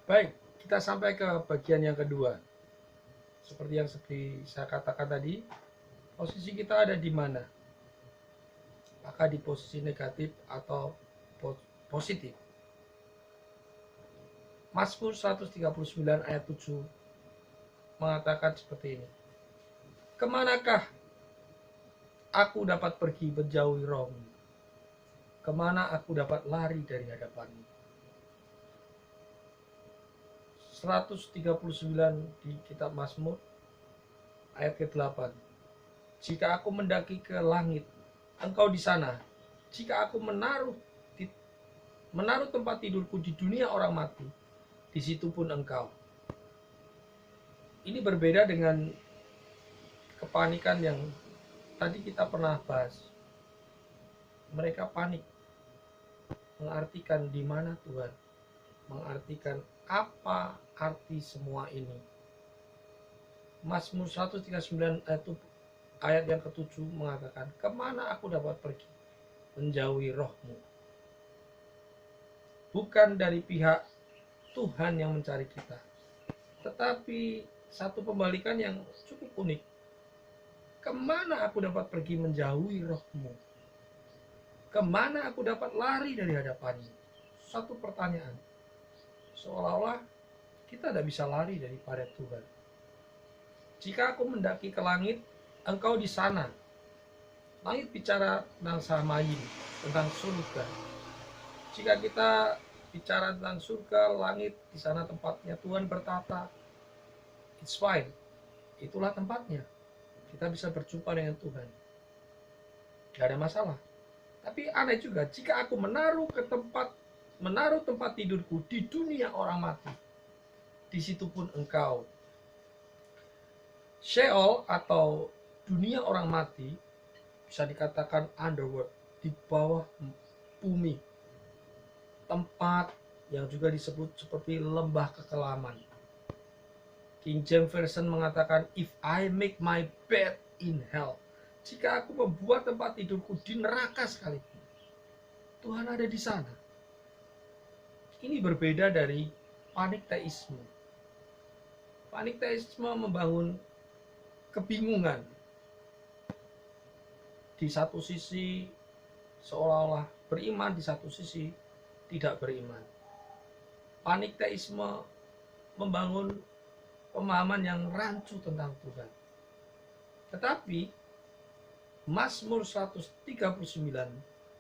Baik, kita sampai ke bagian yang kedua. Seperti yang saya katakan tadi, posisi kita ada di mana? Apakah di posisi negatif atau positif? Mazmur 139 ayat 7 mengatakan seperti ini. Kemanakah aku dapat pergi menjauhi rohmu? Kemana aku dapat lari dari hadapanmu? 139 di kitab Mazmur ayat ke-8. Jika aku mendaki ke langit, engkau di sana. Jika aku menaruh tempat tidurku di dunia orang mati, di situ pun engkau. Ini berbeda dengan kepanikan yang tadi kita pernah bahas. Mereka panik, mengartikan di mana Tuhan, mengartikan apa arti semua ini. Mazmur 139 ayat yang ke-7 mengatakan, kemana aku dapat pergi menjauhi rohmu? Bukan dari pihak Tuhan yang mencari kita, tetapi satu pembalikan yang cukup unik. Kemana aku dapat pergi menjauhi rohmu? Kemana aku dapat lari dari hadapanmu? Satu pertanyaan. Seolah-olah kita tidak bisa lari daripada Tuhan. Jika aku mendaki ke langit, engkau di sana. Langit bicara tentang Samayim, tentang surga. Jika kita bicara tentang surga, langit, di sana tempatnya Tuhan bertata. It's fine. Itulah tempatnya. Kita bisa berjumpa dengan Tuhan. Gak ada masalah. Tapi aneh juga, jika aku menaruh tempat tidurku di dunia orang mati, di situ pun engkau. Sheol atau dunia orang mati bisa dikatakan underworld, di bawah bumi, tempat yang juga disebut seperti lembah kekelaman. King James Version mengatakan, if I make my bed in hell, jika aku membuat tempat tidurku di neraka sekalipun, Tuhan ada di sana. Ini berbeda dari panik teisme. Panik teisme membangun kebingungan. Di satu sisi seolah-olah beriman, di satu sisi tidak beriman. Panik teisme membangun pemahaman yang rancu tentang Tuhan. Tetapi Mazmur 139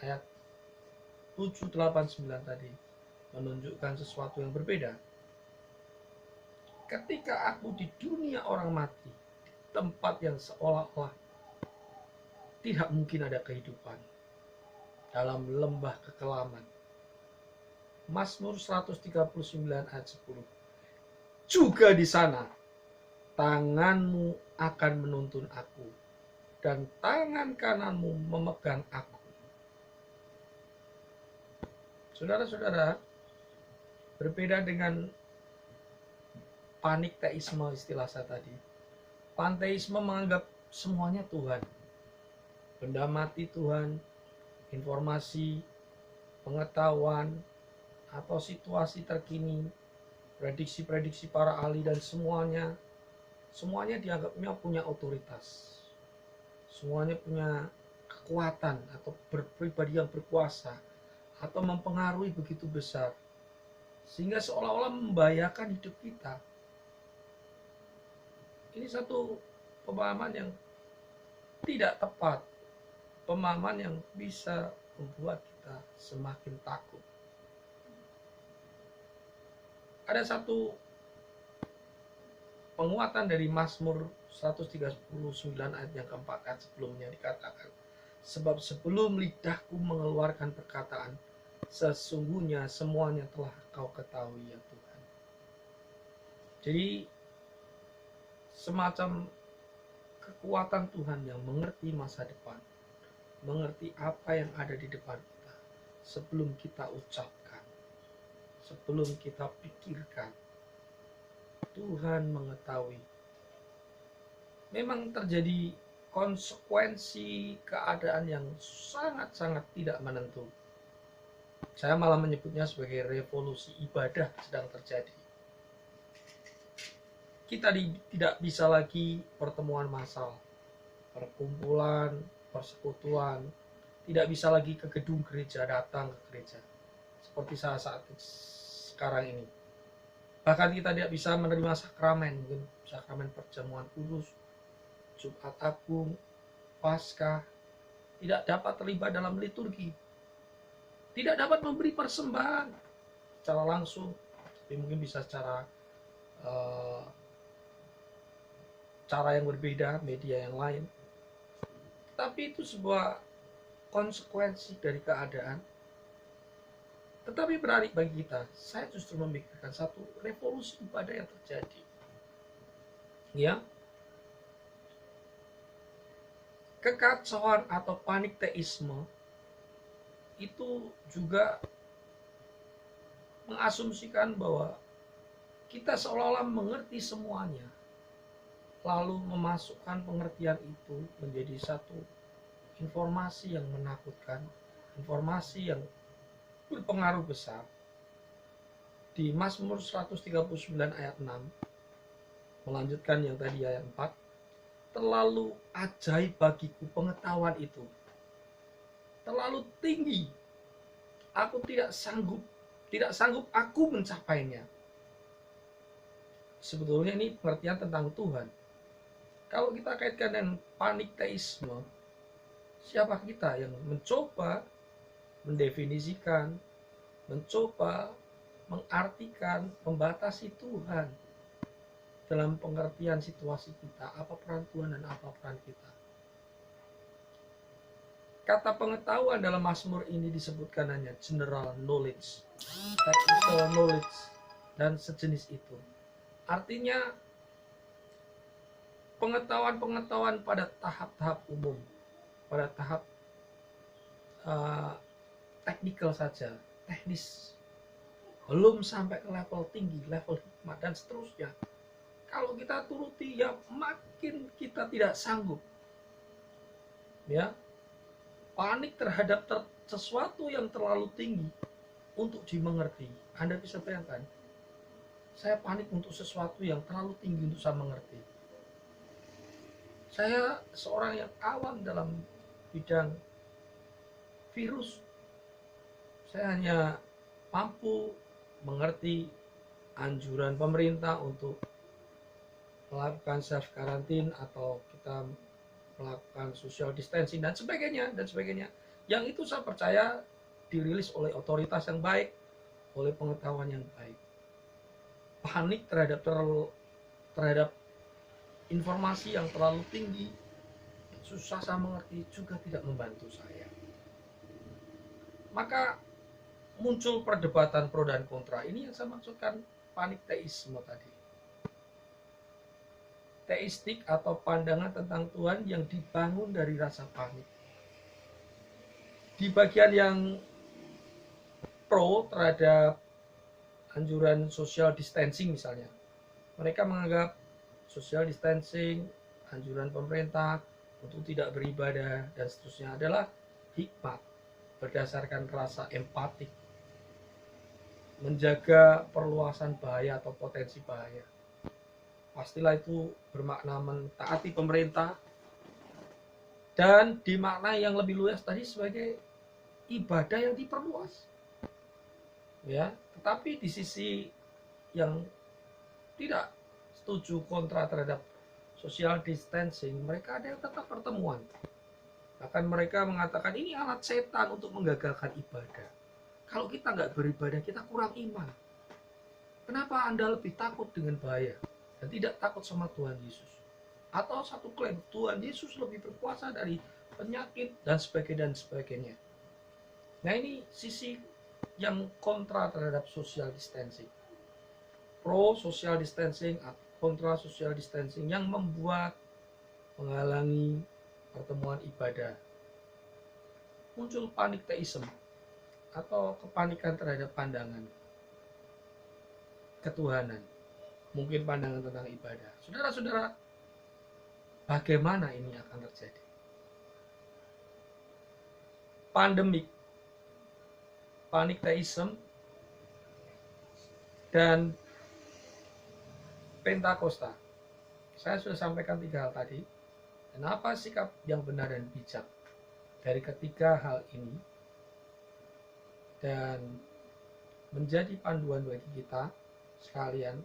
ayat 789 tadi menunjukkan sesuatu yang berbeda. Ketika aku di dunia orang mati, tempat yang seolah-olah tidak mungkin ada kehidupan, dalam lembah kekelaman. Mazmur 139 ayat 10. Juga di sana tanganmu akan menuntun aku, dan tangan kananmu memegang aku. Saudara-saudara, berbeda dengan panik teisme istilah saya tadi. Panteisme menganggap semuanya Tuhan. Benda mati Tuhan, informasi, pengetahuan, atau situasi terkini, prediksi-prediksi para ahli dan semuanya dianggapnya punya otoritas. Semuanya punya kekuatan atau berpribadi yang berkuasa atau mempengaruhi begitu besar, sehingga seolah-olah membahayakan hidup kita. Ini satu pemahaman yang tidak tepat, pemahaman yang bisa membuat kita semakin takut. Ada satu penguatan dari Mazmur 139 ayat yang keempat, ayat sebelumnya dikatakan, sebab sebelum lidahku mengeluarkan perkataan, sesungguhnya semuanya telah kau ketahui ya Tuhan. Jadi semacam kekuatan Tuhan yang mengerti masa depan, mengerti apa yang ada di depan kita sebelum kita ucapkan, sebelum kita pikirkan. Tuhan mengetahui. Memang terjadi konsekuensi keadaan yang sangat-sangat tidak menentu. Saya malah menyebutnya sebagai revolusi ibadah sedang terjadi. kita tidak bisa lagi pertemuan massal, perkumpulan, persekutuan, tidak bisa lagi ke gedung gereja, datang ke gereja seperti saat sekarang ini. Bahkan kita tidak bisa menerima sakramen, mungkin sakramen perjamuan kudus, Jumat Agung, Paskah, tidak dapat terlibat dalam liturgi, tidak dapat memberi persembahan secara langsung, tapi mungkin bisa secara cara yang berbeda, media yang lain. Tapi itu sebuah konsekuensi dari keadaan. Tetapi menarik bagi kita, saya justru memikirkan satu revolusi ibadah yang terjadi. Ya, kekacauan atau panik teisme itu juga mengasumsikan bahwa kita seolah-olah mengerti semuanya, lalu memasukkan pengertian itu menjadi satu informasi yang menakutkan, informasi yang berpengaruh besar. Di Mazmur 139 ayat 6 melanjutkan yang tadi ayat 4, terlalu ajaib bagiku pengetahuan itu, terlalu tinggi, aku tidak sanggup aku mencapainya. Sebetulnya ini pengertian tentang Tuhan. Kalau kita kaitkan dengan panik teisme, siapa kita yang mencoba mendefinisikan, mencoba mengartikan, membatasi Tuhan dalam pengertian situasi kita, apa peran Tuhan dan apa peran kita. Kata pengetahuan dalam Mazmur ini disebutkan hanya general knowledge, technical knowledge, dan sejenis itu. Artinya pengetahuan-pengetahuan pada tahap-tahap umum, pada tahap teknikal saja, teknis, belum sampai ke level tinggi, level hikmat dan seterusnya. Kalau kita turuti, ya makin kita tidak sanggup. Ya, panik terhadap sesuatu yang terlalu tinggi untuk dimengerti. Anda bisa bayangkan, saya panik untuk sesuatu yang terlalu tinggi untuk saya mengerti. Saya seorang yang awam dalam bidang virus. Saya hanya mampu mengerti anjuran pemerintah untuk melakukan self quarantine atau kita melakukan social distancing dan sebagainya. Yang itu saya percaya dirilis oleh otoritas yang baik, oleh pengetahuan yang baik. Panik terhadap informasi yang terlalu tinggi, susah saya mengerti, juga tidak membantu saya. Maka muncul perdebatan pro dan kontra. Ini yang saya maksudkan panik teisme tadi. Teistik atau pandangan tentang Tuhan yang dibangun dari rasa panik. Di bagian yang pro terhadap anjuran social distancing misalnya, mereka menganggap social distancing, anjuran pemerintah untuk tidak beribadah dan seterusnya adalah hikmat berdasarkan rasa empatik, menjaga perluasan bahaya atau potensi bahaya. Pastilah itu bermakna mentaati pemerintah dan dimaknai yang lebih luas tadi sebagai ibadah yang diperluas. Ya, tetapi di sisi yang tidak setuju kontra terhadap social distancing, mereka ada yang tetap pertemuan. Bahkan mereka mengatakan ini alat setan untuk menggagalkan ibadah. Kalau kita nggak beribadah, kita kurang iman. Kenapa Anda lebih takut dengan bahaya dan tidak takut sama Tuhan Yesus? Atau satu klaim, Tuhan Yesus lebih berkuasa dari penyakit dan sebagainya. Nah, ini sisi yang kontra terhadap social distancing. Pro social distancing atau kontra social distancing yang membuat menghalangi pertemuan ibadah. Muncul panik teisme atau kepanikan terhadap pandangan ketuhanan, mungkin pandangan tentang ibadah. Saudara-saudara, bagaimana ini akan terjadi? Pandemik, panik teisme, dan Pentakosta. Saya sudah sampaikan 3 hal tadi. Dan apa sikap yang benar dan bijak dari ketiga hal ini, dan menjadi panduan bagi kita sekalian,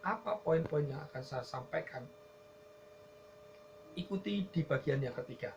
apa poin-poin yang akan saya sampaikan, ikuti di bagian yang ketiga.